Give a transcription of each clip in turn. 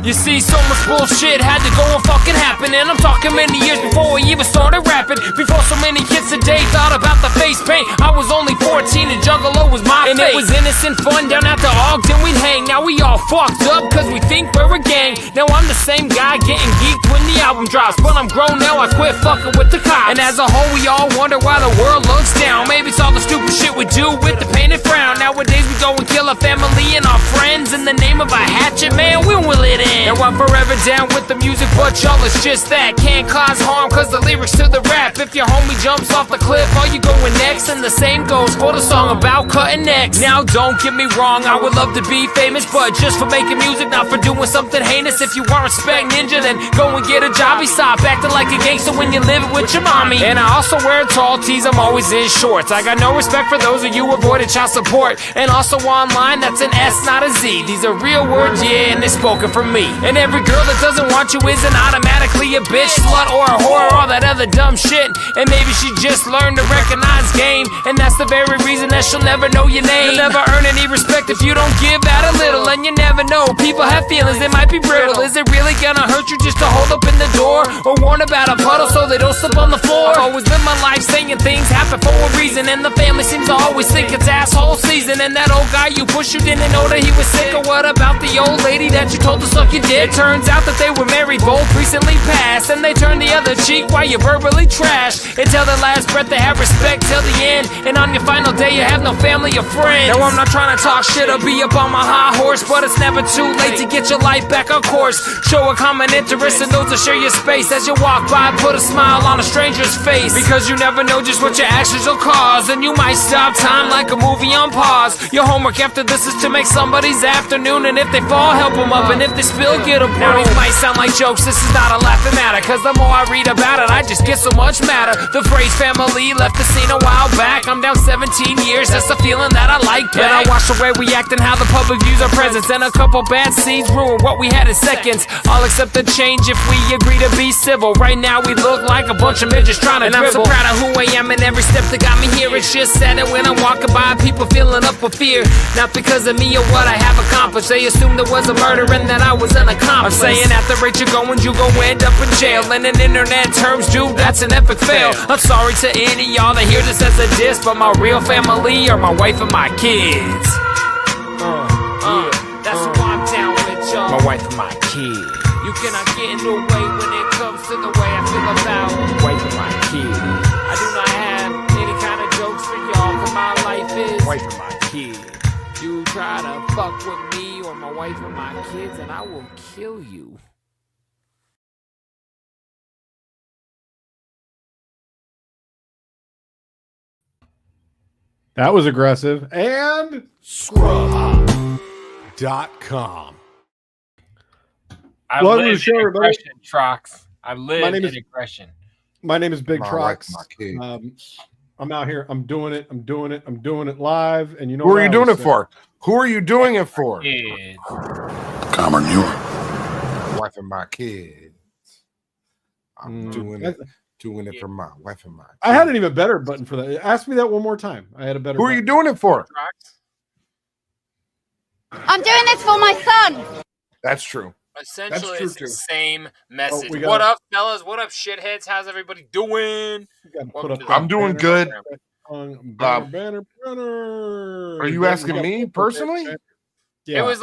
You see, so much bullshit had to go and fucking happen. And I'm talking many years before we even started rapping. Before so many kids today thought about the face paint. I was only 14 and Juggalo was my fate. And it was innocent fun down at the Ogden we'd hang. Now we all fucked up cause we think we're a gang. Now I'm the same guy getting geeked when the album drops. But I'm grown now, I quit fucking with the cops. And as a whole we all wonder why the world looks down. Maybe it's all the stupid shit we do with the painted frown. Nowadays we go and kill our family and our friends in the name of a hatchet, man, we will it in. Now I'm forever down with the music, but y'all, it's just that. Can't cause harm cause the lyrics to the rap. If your homie jumps off the cliff, are you going next? And the same goes for the song about cutting necks. Now don't get me wrong, I would love to be famous, but just for making music, not for doing something heinous. If you want respect ninja, then go and get a job. Stop acting like a gangster when you live with your mommy. And I also wear tall tees, I'm always in shorts. I got no respect for those of you who avoided child support. And also online, that's an S, not a Z. These are real words, yeah, and they're spoken from me. And every girl that doesn't want you isn't automatically a bitch, slut, or a whore, or all that other dumb shit. And maybe she just learned to recognize game, and that's the very reason that she'll never know your name. You'll never earn any respect if you don't give out a little. And you never know, people have feelings, they might be brittle. Is it really gonna hurt you just to hold up in the door, or warn about a puddle so they don't slip on the floor? I've always lived my life saying things happen for a reason, and the family seems to always think it's asshole season. And that old guy you pushed, you didn't know that he was sick. Or what about the old lady that you told to suck your dick? It turns out that they were married, both recently passed, and they turned the other cheek while you verbally trash. Until their last breath they have respect till the end, and on your final day you have no family or friends. Now I'm not trying to talk shit or be up on my high horse, but it's never too late to get your life back on course. Show a common interest in those that share your space. As you walk by, put a smile on a stranger's face, because you never know just what your actions will cause, and you might stop time like a movie on pause. Your homework after this is to make somebody's afternoon, and if they fall, help them up, and if they spill, get them. Now these might sound like jokes, this is not a laughing matter, cause the more I read about it, I just get so much madder. The phrase family left the scene a while back. I'm down 17 years, that's the feeling that I like back. And I watch the way we act and how the public views our presence, and a couple bad scenes ruin what we had in seconds. I'll accept the change if we agree to be civil. Right now we look like a bunch of midgets trying to dribble. I'm so proud of who I am and every step that got me here. It's just sad that when I'm walking by, people feeling up with fear, not because of me or what I have accomplished. They assume there was a murder and that I was an accomplice. I'm saying at the rate you're going, you gon' end up in jail. And in internet terms, dude, that's an epic fail. I'm sorry to any y'all that hear this as a diss, but my real family are my wife and my kids. That's who I'm down with, y'all. My wife and my kids. You cannot get in the way when it comes to the way I feel about wife and my kids. I do not have any kind of jokes for y'all, cause my life is wife and my kids. You try to fuck with me or my wife and my kids, and I will kill you. That was aggressive. And Scrub.com. I live in aggression, Trox. I live in aggression. My name is Big Trox. I'm out here. I'm doing it live. And you know who are you doing it for? Who are you doing it for? Calmer Muir. Wife and my kids. I'm doing it for my wife and my kids. I had an even better button for that. Ask me that one more time. I had a better Who are you doing it for? I'm doing this for my son. That's true. Essentially, it's the same message. What up, fellas? What up, shitheads? How's everybody doing? I'm doing good. Banner. Are you asking me personally? Yeah. It was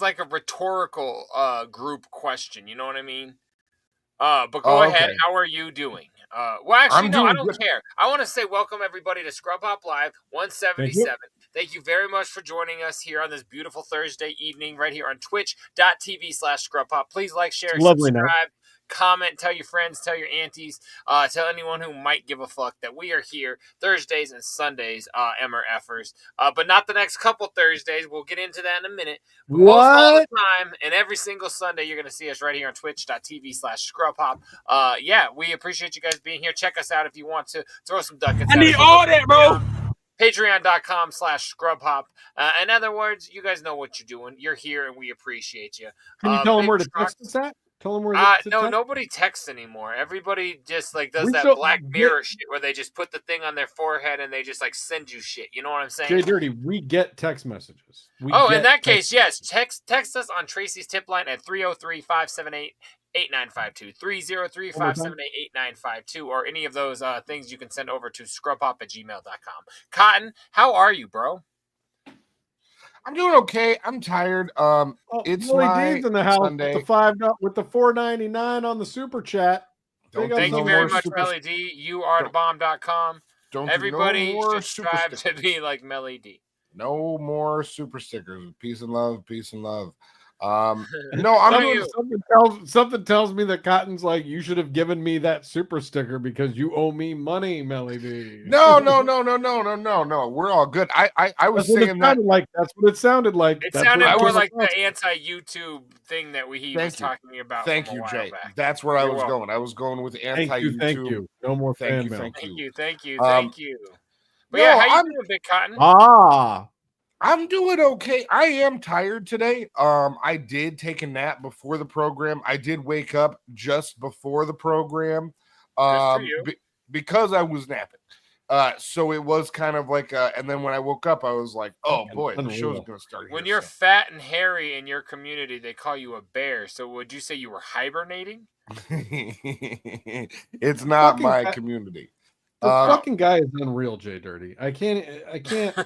like a rhetorical group question. You know what I mean? But go ahead. How are you doing? Well, actually, no, I don't care. I want to say welcome everybody to Scrub Hop Live 177. Thank you very much for joining us here on this beautiful Thursday evening right here on twitch.tv/ScrubHop. Please like, share, subscribe, comment, tell your friends, tell your aunties, tell anyone who might give a fuck that we are here Thursdays and Sundays, MRFers. But not the next couple Thursdays. We'll get into that in a minute. Most all the time, and every single Sunday, you're going to see us right here on twitch.tv/ScrubHop. Yeah, we appreciate you guys being here. Check us out if you want to throw some ducats. I need all that, bro. Patreon.com/ScrubHop. In other words, you guys know what you're doing. You're here, and we appreciate you. Can you tell them where to text us at? Tell them where. No, nobody texts anymore. Everybody just like does We that still Black get- Mirror shit where they just put the thing on their forehead and they just like send you shit. You know what I'm saying? JDirty, we get text messages. In that case, yes. Text us on Tracy's tip line at 303-578-8952. 303-578-8952, or any of those things you can send over to scrubhop@gmail.com. Cotton, how are you, bro? I'm doing okay. I'm tired. It's my Dean's in the house Sunday. with the $4.99 on the super chat. Thank you very much, Melly D. YouAreTheBomb.com. Everybody should strive to be like Melly D. No more super stickers. Peace and love. Peace and love. No, I'm doing something tells me that Cotton's like, you should have given me that super sticker because you owe me money, Melly D. No. We're all good. I was saying that that's what it sounded like. It sounded more like the anti-YouTube thing that he was talking about. Thank you, Jay. That's where I was going. I was going with anti-YouTube. Thank you. No more fan mail. Thank you. But yeah, how you doing, Big Cotton? I'm doing okay. I am tired today. I did take a nap before the program. I did wake up just before the program because I was napping. So it was kind of like, and then when I woke up, I was like, oh boy, the show's going to start. When you're fat and hairy in your community, they call you a bear. So would you say you were hibernating? It's not my community. The fucking guy is unreal, JDirty. I can't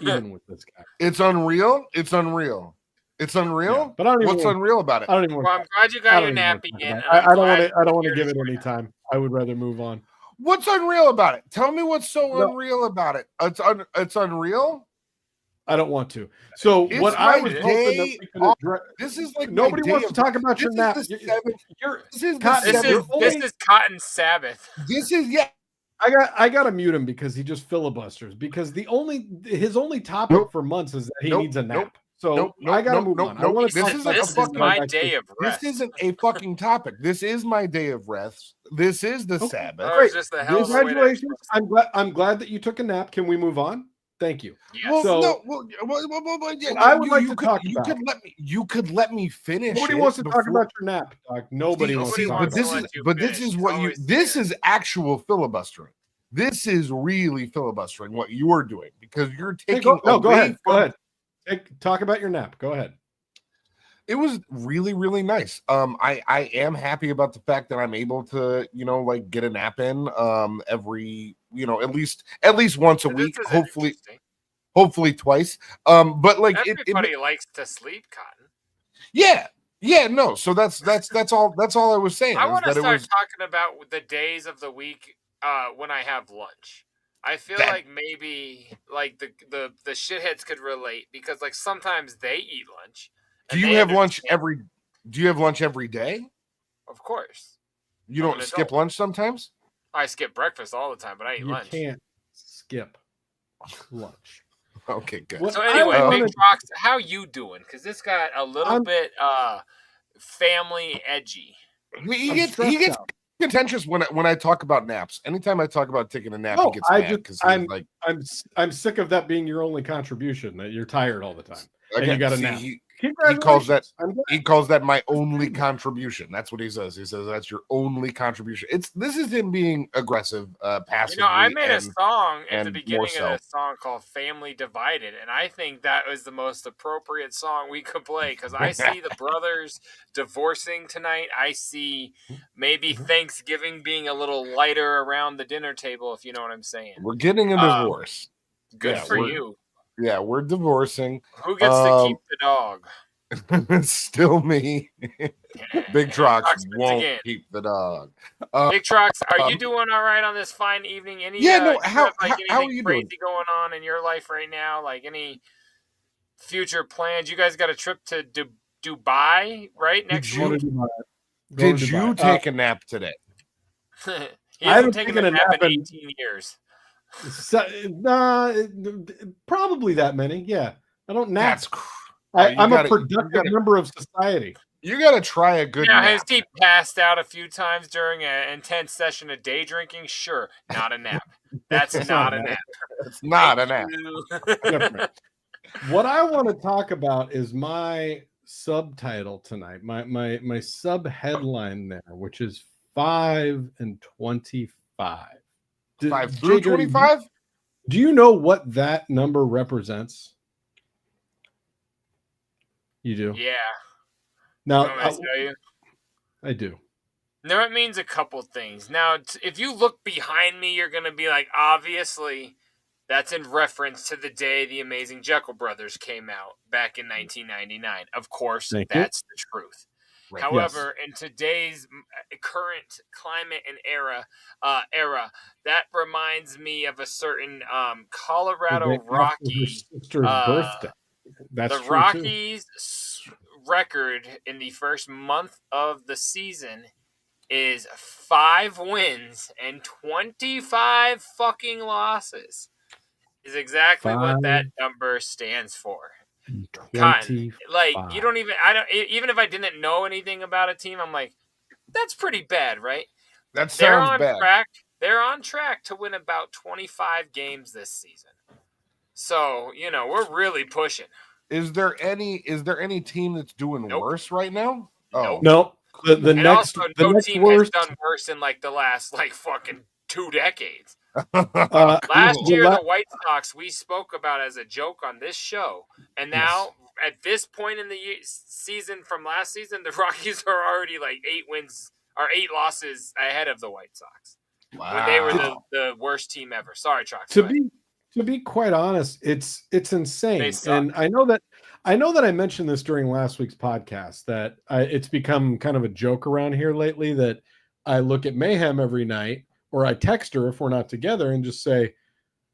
even with this guy. It's unreal. Yeah, but what's unreal about it? I'm glad you got your nap again. I don't want to give it any time. I would rather move on. What's unreal about it? Tell me what's so unreal about it. It's unreal. I don't want to. So it's what I was hoping that we could address, this is like nobody wants to talk about your nap. This is Cotton's Sabbath. This is I gotta mute him because he just filibusters. Because his only topic for months is that he needs a nap. So I gotta move on. This is my day of rest. This isn't a fucking topic. This is my day of rest. This is the Sabbath. Great. Congratulations. I'm glad that you took a nap. Can we move on? Thank you. Yes. I would like to talk about. You could let me finish. Nobody wants to talk about your nap, Doc. Nobody wants to talk about it. This is actual filibustering. This is really filibustering what you're doing because you're taking. Go ahead. Talk about your nap. Go ahead. It was really, really nice. I am happy about the fact that I'm able to, get a nap in every, at least once a week, hopefully twice. But like everybody likes to sleep, Cotton. Yeah. No. So that's all I was saying. I want to start talking about the days of the week when I have lunch. I feel like maybe like the shitheads could relate because like sometimes they eat lunch. Do you have lunch every day? Of course. You don't skip lunch sometimes? I skip breakfast all the time, but I eat lunch. You can't skip lunch. Okay, good. So anyway, Big Trox, how you doing? Because this got a little bit family edgy. He gets contentious when I talk about naps. Anytime I talk about taking a nap, he gets mad because I'm sick of that being your only contribution. That you're tired all the time. And you got a nap. He calls that my only contribution. That's what he says. He says that's your only contribution. This is him being aggressive, passively. I made a song at the beginning of the song called "Family Divided," and I think that was the most appropriate song we could play because I see the brothers divorcing tonight. I see maybe Thanksgiving being a little lighter around the dinner table, if you know what I'm saying. We're getting a divorce. Good for you. Yeah, we're divorcing. Who gets to keep the dog? Still me. Big Trox won't keep the dog. Big Trox, are you doing all right on this fine evening? How are you crazy doing? Going on in your life right now? Like any future plans? You guys got a trip to Dubai, right? Next week. Did you take a nap today? He hasn't taken a nap in 18 years. Probably that many. Yeah, I don't nap. I'm a productive member of society. You got to try a good nap. Has he passed out a few times during an intense session of day drinking? Sure, not a nap. That's not a nap. It's not a nap. What I want to talk about is my subtitle tonight, my sub headline there, which is 5 and 25. 5 through 25? Do you know what that number represents? You do? Yeah. Now, You want me to tell you? I do. No, it means a couple things. Now, if you look behind me, you're going to be like, obviously, that's in reference to the day the Amazing Jekyll Brothers came out back in 1999. Of course, that's the truth. Right. However, in today's current climate and era, that reminds me of a certain Colorado Rockies birthday. That's the Rockies' record in the first month of the season is 5 wins and 25 fucking losses. Is exactly what that number stands for. Cotton. Like, you don't even, even if I didn't know anything about a team, I'm like, that's pretty bad, right? That sounds bad. They're on track to win about 25 games this season. So, we're really pushing. Is there any team that's doing worse right now? Oh. No. The next team worst has done worse in like the last fucking 2 decades. Last year, the White Sox we spoke about as a joke on this show, and now at this point in the season from last season, the Rockies are already like 8 losses ahead of the White Sox. Wow. When they were the worst team ever. Sorry, Trox. To be quite honest, it's insane, and I know that I mentioned this during last week's podcast that it's become kind of a joke around here lately that I look at Mayhem every night. Or I text her if we're not together and just say,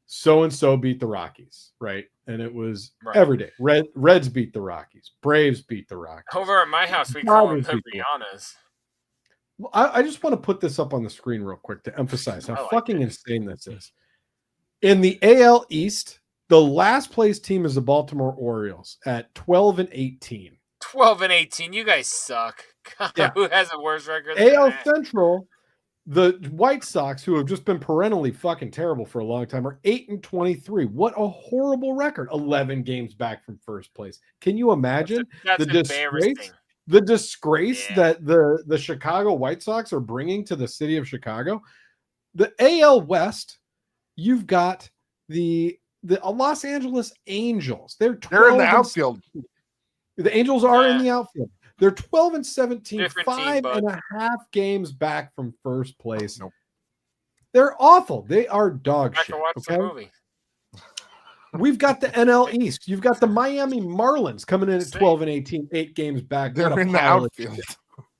so-and-so beat the Rockies, right? And it was every day. Reds beat the Rockies. Braves beat the Rockies. Over at my house, we call them the Rihannas. Well, I just want to put this up on the screen real quick to emphasize how fucking insane this is. In the AL East, the last place team is the Baltimore Orioles at 12 and 18. 12 and 18. You guys suck. God, who has a worse record than AL Central... The White Sox, who have just been perennially fucking terrible for a long time, are 8 and 23. What a horrible record! 11 games back from first place. Can you imagine that's the disgrace? The disgrace that the Chicago White Sox are bringing to the city of Chicago. The AL West, you've got the Los Angeles Angels. They're in the outfield. The Angels are in the outfield. They're 12 and 17, Different 5.5 games back from first place. Nope. They're awful. They are dog shit. Watch the movie. We've got the NL East. You've got the Miami Marlins coming in at 12 and 18, 8 games back. They're in the outfield.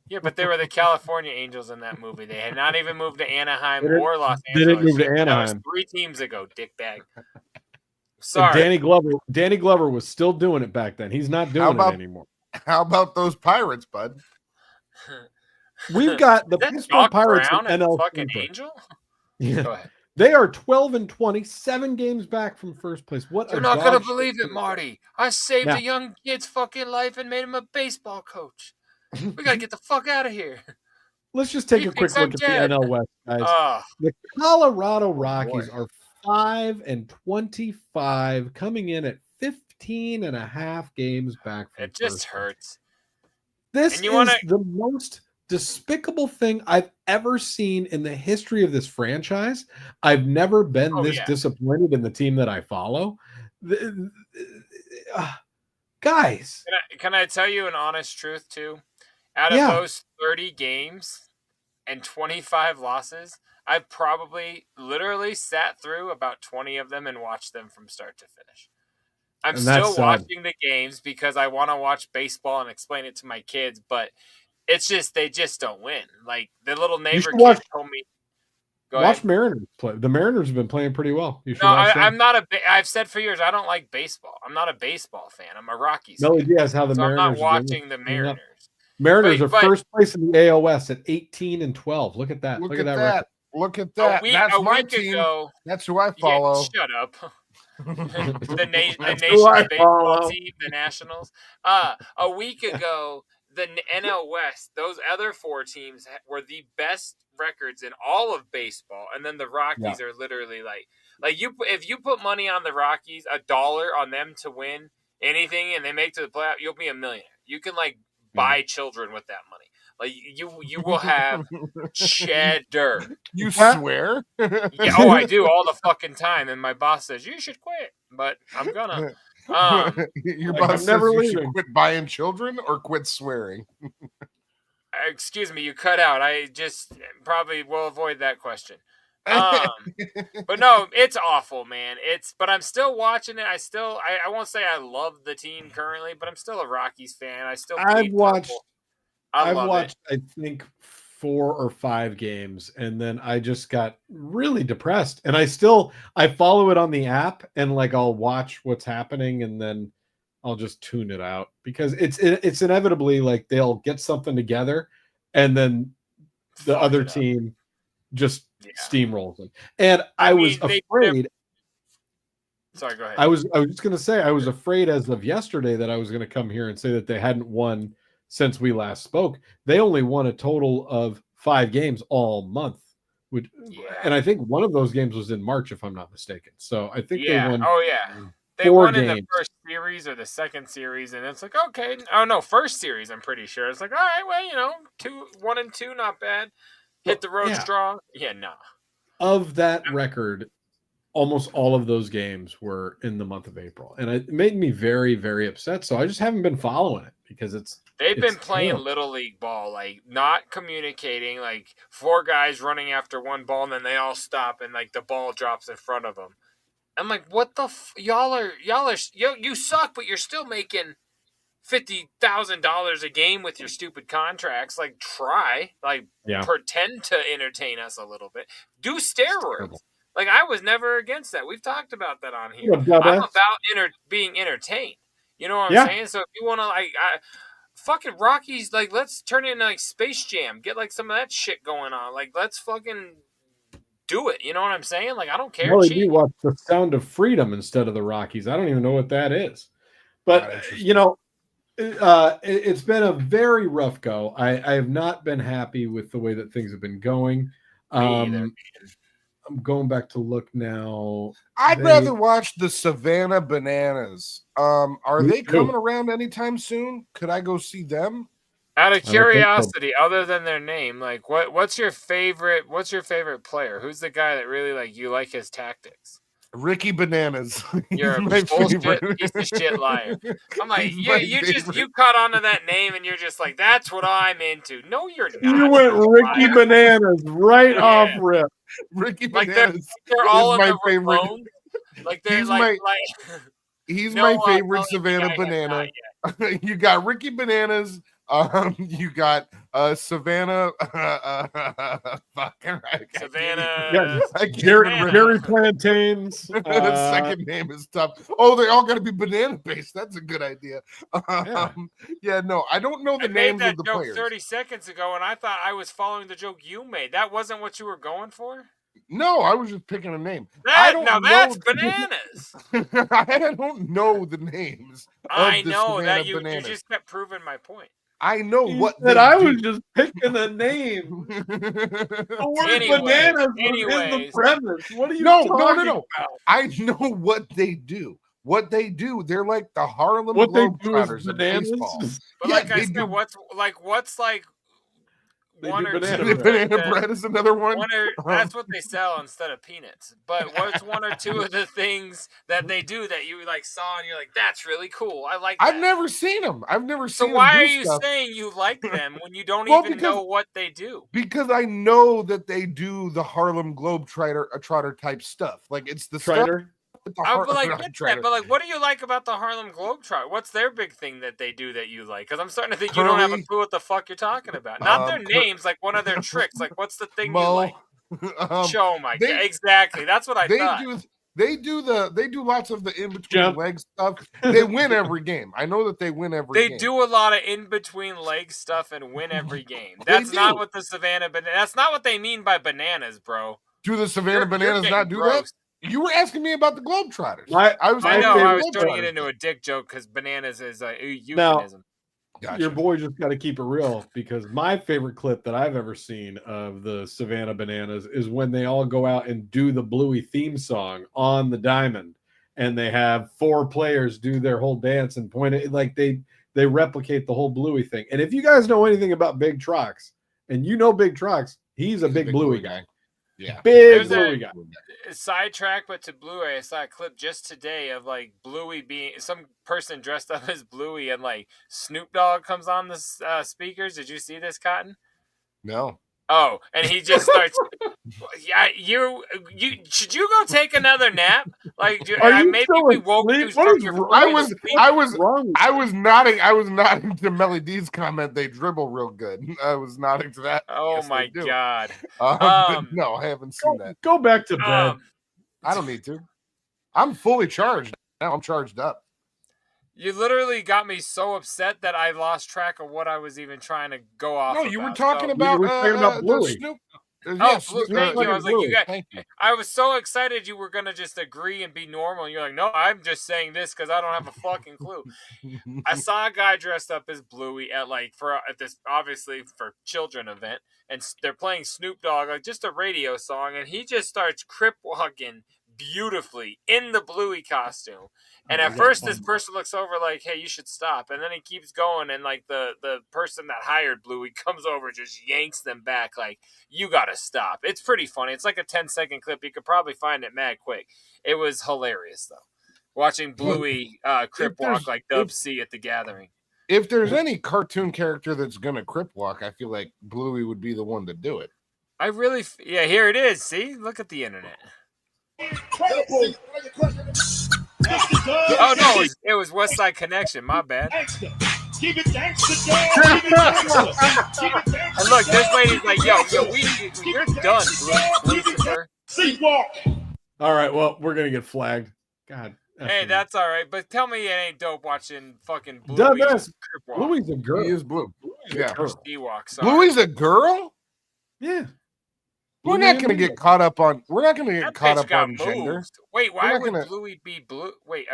Yeah, but they were the California Angels in that movie. They had not even moved to Anaheim or Los Angeles. They didn't move to Anaheim. That was 3 teams ago, dickbag. Sorry. And Danny Glover was still doing it back then. He's not doing it anymore. How about those Pirates, bud? We've got the Pittsburgh Pirates and NL fucking Angel. Yeah. Go ahead. They are 12 and 20, 7 games back from first place. You're not gonna believe it, Marty. I saved a young kid's fucking life and made him a baseball coach. We gotta get the fuck out of here. Let's just take a quick look at the NL West, guys. The Colorado Rockies are 5 and 25, coming in at 15.5 games back from it just hurts. This is the most despicable thing I've ever seen in the history of this franchise. I've never been this disappointed in the team that I follow. Guys. Can I tell you an honest truth, too? Out of those 30 games and 25 losses, I've probably literally sat through about 20 of them and watched them from start to finish. I'm still watching the games because I want to watch baseball and explain it to my kids, but it's just they just don't win. Like the little neighbor kid told me. Watch Mariners play. The Mariners have been playing pretty well. You should I'm not I've said for years I don't like baseball. I'm not a baseball fan. I'm a Rockies fan. No idea how the Mariners. I'm not watching the Mariners. Mariners are first place in the AL West at 18 and 12. Look at that. Look at that. Look at that. That's my team. That's who I follow. Shut up. the nation baseball team, the Nationals. A week ago, the NL West, those other 4 teams were the best records in all of baseball, and then the Rockies are literally like you. If you put money on the Rockies, $1 on them to win anything, and they make to the playoff, you'll be a millionaire. You can like buy children with that money. Like you will have cheddar. You swear? Yeah, oh, I do all the fucking time, and my boss says you should quit, but I'm gonna. Your boss says you should quit buying children or quit swearing. Excuse me, you cut out. I just probably will avoid that question. But no, it's awful, man. But I'm still watching it. I won't say I love the team currently, but I'm still a Rockies fan. I've watched, I think 4 or 5 games, and then I just got really depressed. And I follow it on the app, and like I'll watch what's happening, and then I'll just tune it out because it's inevitably like they'll get something together, and then the other team just steamrolls them. And I was afraid. Sorry, go ahead. I was just gonna say I was afraid as of yesterday that I was gonna come here and say that they hadn't won since we last spoke. They only won a total of 5 games all month. And I think one of those games was in March, if I'm not mistaken. So I think they won. Oh yeah. They won in the first series or the second series, and it's like, okay. Oh no, first series, I'm pretty sure. It's like, all right, well, 1 and 2, not bad. Hit the road strong. Yeah, no. Of that record, almost all of those games were in the month of April. And it made me very, very upset. So I just haven't been following it because they've been playing little league ball, like not communicating, like 4 guys running after one ball, and then they all stop, and like the ball drops in front of them. I'm like, what the you suck, but you're still making $50,000 a game with your stupid contracts. Like, try, pretend to entertain us a little bit. Do steroids. Like, I was never against that. We've talked about that on here. I'm about being entertained. You know what I'm saying? So if you want to, fucking Rockies, like, let's turn it into like Space Jam. Get like some of that shit going on. Like, let's fucking do it. You know what I'm saying? Like, I don't care. Well, you watch The Sound of Freedom instead of the Rockies. I don't even know what that is. But it's been a very rough go. I have not been happy with the way that things have been going. I'm going back to look now. I'd rather watch the Savannah Bananas. Are they coming around anytime soon? Could I go see them? Out of curiosity, other than their name, like what's your favorite player? Who's the guy that really you like his tactics? Ricky Bananas. You're a bullshit piece of shit liar. I'm like, you caught onto that name and you're just like, that's what I'm into. No, you're not. You went Ricky Bananas right off rip. Ricky Bananas. They're all in my favorite. Like they're he's my favorite Savannah Banana. You got Ricky Bananas. You got Savannah. Savannah. Jerry Plantains. The second name is tough. Oh, they all got to be banana based. That's a good idea. No, I don't know the names of the players. 30 seconds ago, and I thought I was following the joke you made. That wasn't what you were going for? No, I was just picking a name. That's bananas. I don't know the names. I know that you just kept proving my point. I know I was just picking a name. The word bananas was in the premise. What are you talking about? I know what they do. What they do, they're like the Harlem Globetrotters of baseball. But like I said, what's banana bread is another one. That's what they sell instead of peanuts. But what's 1 or 2 of the things that they do that you saw and you're like, that's really cool. I like that. I've never seen them. So why are you saying you like them when you don't even know what they do? Because I know that they do the Harlem Globetrotter type stuff. Like it's the Trotter. But what do you like about the Harlem Globetrotter? What's their big thing that they do that you like? Because I'm starting to think you don't have a clue what the fuck you're talking about. Not their names, like one of their tricks. Like, what's the thing you like? Show my God. Exactly. That's what I thought. They do lots of the in between leg stuff. They win every game. I know that they win every game. They do a lot of in between leg stuff and win every game. That's not what the Savannah Bananas. That's not what they mean by bananas, bro. Do the Savannah Bananas not do that? You were asking me about the Globetrotters. I was turning it into a dick joke because bananas is a euphemism. Gotcha. Your boy just got to keep it real because my favorite clip that I've ever seen of the Savannah Bananas is when they all go out and do the Bluey theme song on the diamond, and they have 4 players do their whole dance and point it like they they replicate the whole Bluey thing. And if you guys know anything about Big Trox, and you know Big Trox, he's a big Bluey guy. Yeah, big Bluey guy. Sidetrack, but to Bluey, I saw a clip just today of like Bluey being some person dressed up as Bluey, and like Snoop Dogg comes on the speakers. Did you see this, Cotton? No. Oh, and he just starts. Yeah, you should you go take another nap? Like, maybe we woke you from your. I was nodding to Melly D's comment. They dribble real good. I was nodding to that. Oh yes, my god! No, I haven't seen that. Go back to bed. I don't need to. I'm fully charged now. I'm charged up. You literally got me so upset that I lost track of what I was even trying to go off. No, you were talking about Bluey. Snoop. Yes, thank you. I was like, you guys. I was so excited you were gonna just agree and be normal. And you're like, no, I'm just saying this because I don't have a fucking clue. I saw a guy dressed up as Bluey at this obviously for children event, and they're playing Snoop Dogg, like just a radio song, and he just starts crip walking beautifully in the Bluey costume. And at first this person looks over like, hey, you should stop. And then he keeps going, and like the person that hired Bluey comes over, just yanks them back like, you gotta stop. It's pretty funny. It's like a 10-second clip. You could probably find it mad quick. It was hilarious though. Watching Bluey crip walk like Dub C at the gathering. If there's any cartoon character that's gonna crip walk, I feel like Bluey would be the one to do it. I really yeah, here it is. See? Look at the internet. Oh no, it was West Side Connection. My bad. And look, this lady's like, yo, you're done, Lucifer. All right, well, we're gonna get flagged. God. Hey, that's all right. But tell me it ain't dope watching fucking Bluey. Bluey's a girl. He is Blue. Yeah. Bluey's a girl? Yeah. We're not going to get caught up on. We're not going to get caught up on gender. Wait, why would Bluey be blue? Wait,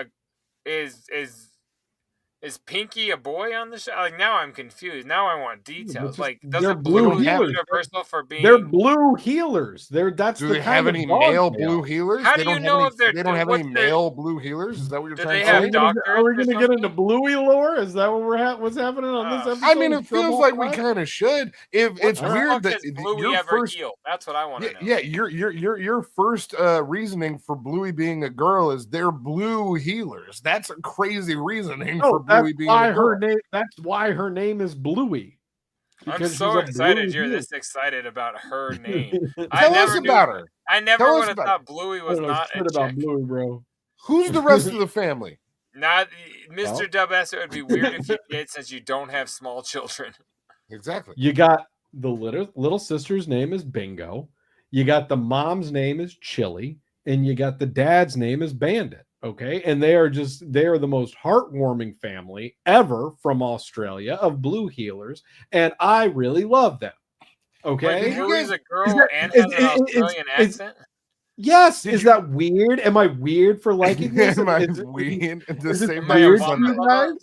is Pinky a boy on the show? Like now, I'm confused. Now I want details. Like, doesn't Blue universal for being? They're blue healers. Do they have any male blue healers? How do you know if they don't have any male blue healers? Is that what you're trying to say? Are we going to get into Bluey lore? Is that what's happening on this episode? I mean, it feels like we kind of should. If it's weird that Bluey ever healed. That's what I want to know. Yeah, your first reasoning for Bluey being a girl is they're blue healers. That's a crazy reasoning for Bluey being a girl. That's why her name is Bluey. I'm so excited you're this excited about her name. Tell us about her. I never would have thought Bluey was not a chick. About Bluey, bro. Who's the rest of the family? Not Mr. Dubess. It would be weird if you did, since you don't have small children. Exactly. You got the little sister's name is Bingo. You got the mom's name is Chili, and you got the dad's name is Bandit. Okay, and they are the most heartwarming family ever from Australia of blue healers, and I really love them. Okay, Bluey's a girl and has an Australian accent. Yes, is that weird? Am I weird for liking this? Am I weird? Is it weird to you guys?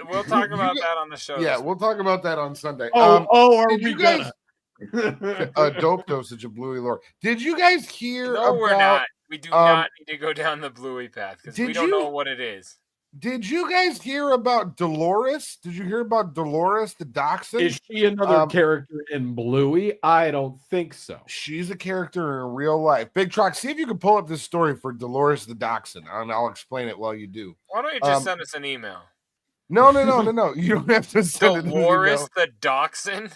We'll talk about that on the show. Yeah, we'll talk about that on Sunday. Are we guys? A dope dosage of Bluey lore. Did you guys hear? No, we're not. We do not need to go down the Bluey path because we don't know what it is. Did you guys hear about Dolores? Did you hear about Dolores the Dachshund? Is she another character in Bluey? I don't think so. She's a character in real life. Big Trox, see if you can pull up this story for Dolores the Dachshund, and I'll explain it while you do. Why don't you just send us an email? No. You don't have to send it. Dolores the Dachshund?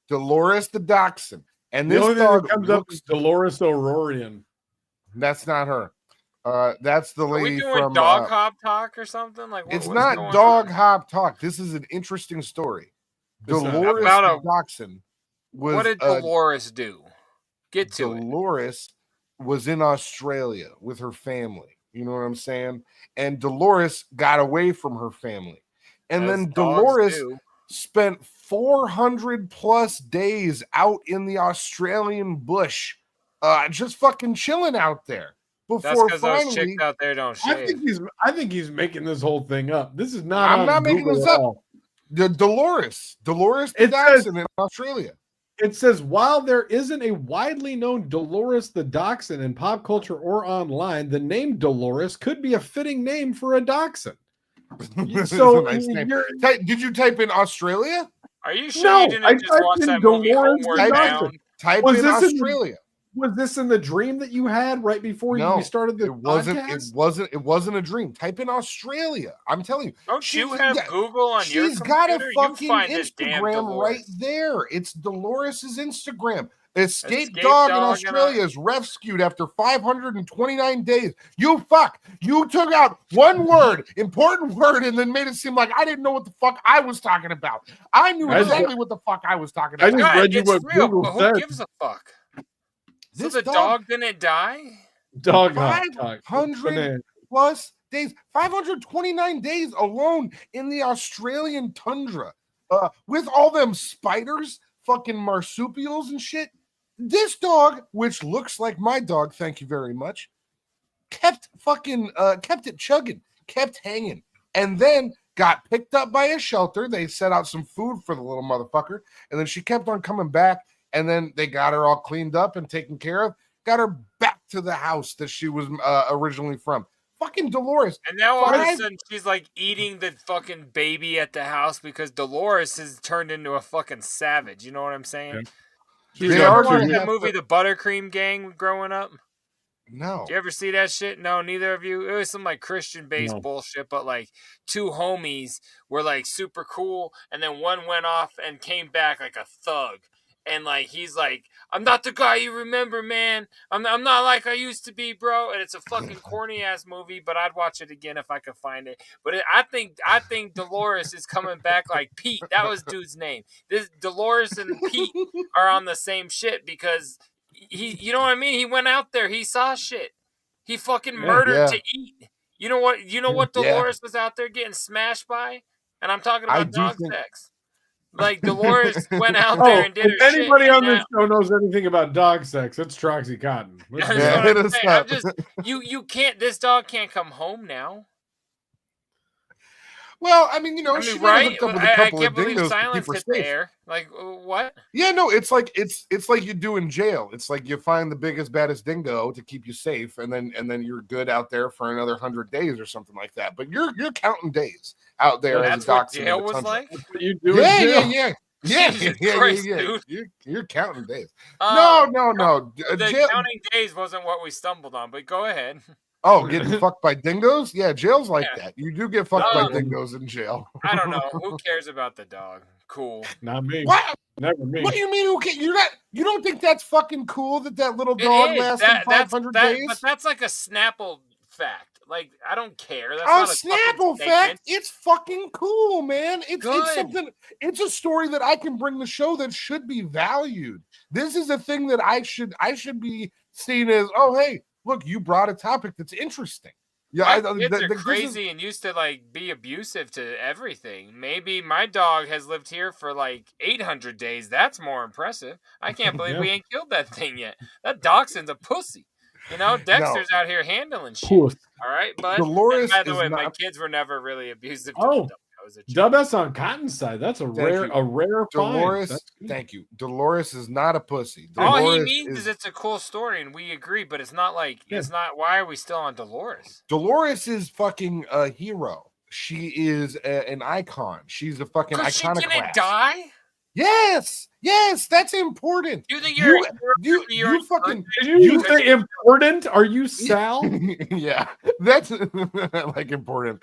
Dolores the Dachshund. And the this only dog thing that comes up is Dolores O'Rourke. That's not her. That's the lady from. Are we doing Dog Hop Talk or something? Like it's not Dog Hop Talk. This is an interesting story. Dolores the Dachshund was. What did Dolores do? Get to Dolores was in Australia with her family. You know what I'm saying? And Dolores got away from her family, and then Dolores spent 400 plus days out in the Australian bush, just fucking chilling out there. That's because those chicks out there don't shave. I think he's making this whole thing up. This is not. I'm not making this up. The Dolores the Dachshund in Australia. It says, while there isn't a widely known Dolores the Dachshund in pop culture or online, the name Dolores could be a fitting name for a dachshund. So nice name. Did you type in Australia? Are you sure you didn't just watch that movie Homeward Bound? Type in Australia. Was this in the dream that you had right before you started the podcast? It wasn't a dream. Type in Australia. I'm telling you. Don't you have Google on your computer? She's got a fucking Instagram right there. It's Dolores's Instagram. Escaped dog in Australia is rescued after 529 days. You took out one word, important word, and then made it seem like I didn't know what the fuck I was talking about. I knew exactly what the fuck I was talking about. I just read you what Google said. Who gives a fuck? So the dog didn't die? Dog 500 plus days. 529 days alone in the Australian tundra. With all them spiders, fucking marsupials and shit. This dog, which looks like my dog, thank you very much, kept it chugging, kept hanging, and then got picked up by a shelter. They set out some food for the little motherfucker, and then she kept on coming back, and then they got her all cleaned up and taken care of, got her back to the house that she was originally from. Fucking Dolores. And now all of a sudden she's like eating the fucking baby at the house because Dolores has turned into a fucking savage. You know what I'm saying? Yeah. Did you ever watch that movie, The Buttercream Gang, growing up? No. Did you ever see that shit? No, neither of you? It was some like Christian-based bullshit, but like two homies were like super cool, and then one went off and came back like a thug. And like he's like, I'm not the guy you remember, man. I'm not like I used to be, bro. And it's a fucking corny ass movie, but I'd watch it again if I could find it. But I think Dolores is coming back like Pete. That was dude's name. This Dolores and Pete are on the same shit because you know what I mean? He went out there, he saw shit. He fucking murdered to eat. You know what Dolores was out there getting smashed by? And I'm talking about dog sex. Like Dolores went out there and did her shit. If anybody on this show knows anything about dog sex, it's Troxy Cotton. You can't. This dog can't come home now. Well, I mean, she right? hooked up with a couple of dingoes silence to keep her hit safe. the air. Like what? Yeah, no, it's like you do in jail. It's like you find the biggest, baddest dingo to keep you safe, and then you're good out there for another 100 days or something like that. But you're counting days out there. That's what jail was like. That's what you do. Yeah. Christ, dude. You're counting days. No. Jail, counting days wasn't what we stumbled on. But go ahead. Oh, getting fucked by dingoes? Yeah, jail's like that. You do get fucked by dingoes in jail. I don't know. Who cares about the dog? Cool. Not me. What? Never me. What do you mean? Okay, you don't think that's fucking cool that little dog lasted 500 days? But that's like a Snapple fact. Like, I don't care. That's not a Snapple fact. It's fucking cool, man. It's something. It's a story that I can bring the show that should be valued. This is a thing that I should be seen as. Oh, hey. Look, you brought a topic that's interesting. Yeah, kids are crazy and used to like be abusive to everything. Maybe my dog has lived here for like 800 days. That's more impressive. I can't believe we ain't killed that thing yet. That dachshund's a pussy. Dexter's out here handling shit. All right, but by the way, my kids were never really abusive to me. Dubs on Cotton's side. That's a rare Dolores, find. Thank you. Dolores is not a pussy. All he means is it's a cool story, and we agree. But it's not like it's not. Why are we still on Dolores? Dolores is fucking a hero. She is an icon. She's a fucking iconoclast. She didn't die. Yes, that's important. You think you're you fucking you say important? Are you Sal? Yeah, that's like important.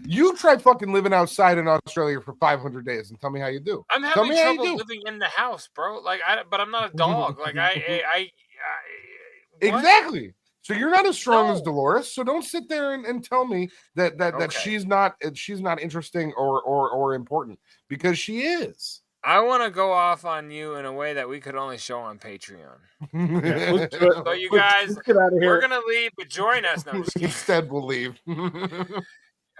You tried fucking living outside in Australia for 500 days, and tell me how you do. I'm having trouble living in the house, bro. Like, but I'm not a dog. Like, exactly. So you're not as strong as Dolores. So don't sit there and tell me that she's not interesting or important, because she is. I want to go off on you in a way that we could only show on Patreon. So you guys, we're going to leave, but join us. No, instead, we'll leave.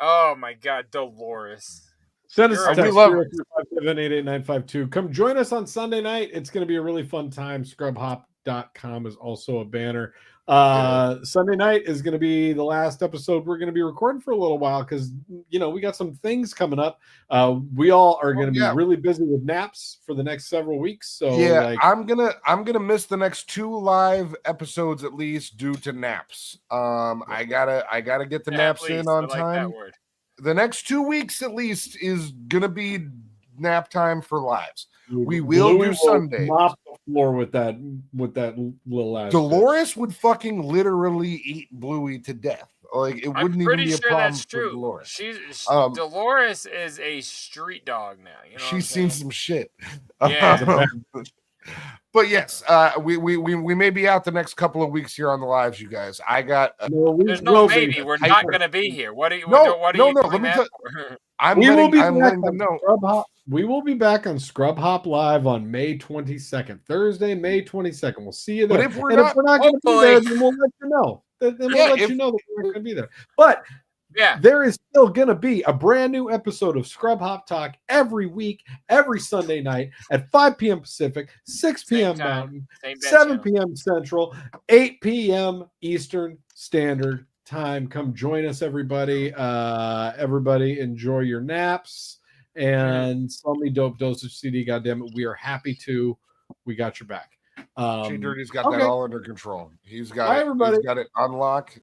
Oh, my God. Dolores. Send us a text 305-788-952. Come join us on Sunday night. It's going to be a really fun time. Scrubhop.com is also a banner. Sunday night is going to be the last episode we're going to be recording for a little while because we got some things coming up. We all are going to be really busy with naps for the next several weeks. So I'm gonna miss the next 2 live episodes at least due to naps. I gotta get the naps in on time. the next 2 weeks at least is gonna be nap time for lives. We will do Sunday. Mop the floor with that little ass. Dolores would fucking literally eat Bluey to death. Like it wouldn't even be a problem that's for true. Dolores. Dolores is a street dog now. You know she's seen some shit. Yeah. But yes, we may be out the next couple of weeks here on the lives, you guys. I got there's no maybe. We're not going to be here. What are you? No. Let me tell. I'm letting them know. We will be back on Scrub Hop Live on May 22nd, Thursday, May 22nd. We'll see you there. But if we're not going to be there, then we'll let you know. Then we'll let you know that we're not going to be there. But there is still going to be a brand new episode of Scrub Hop Talk every week, every Sunday night at 5 p.m. Pacific, 6 p.m. Mountain, 7 p.m. Central, 8 p.m. Eastern Standard Time. Come join us, everybody. Everybody enjoy your naps and sell me dope dosage CD. Goddamn it, we are happy to. We got your back. JDirty's got that all under control. He's got everybody. He's got it unlocked.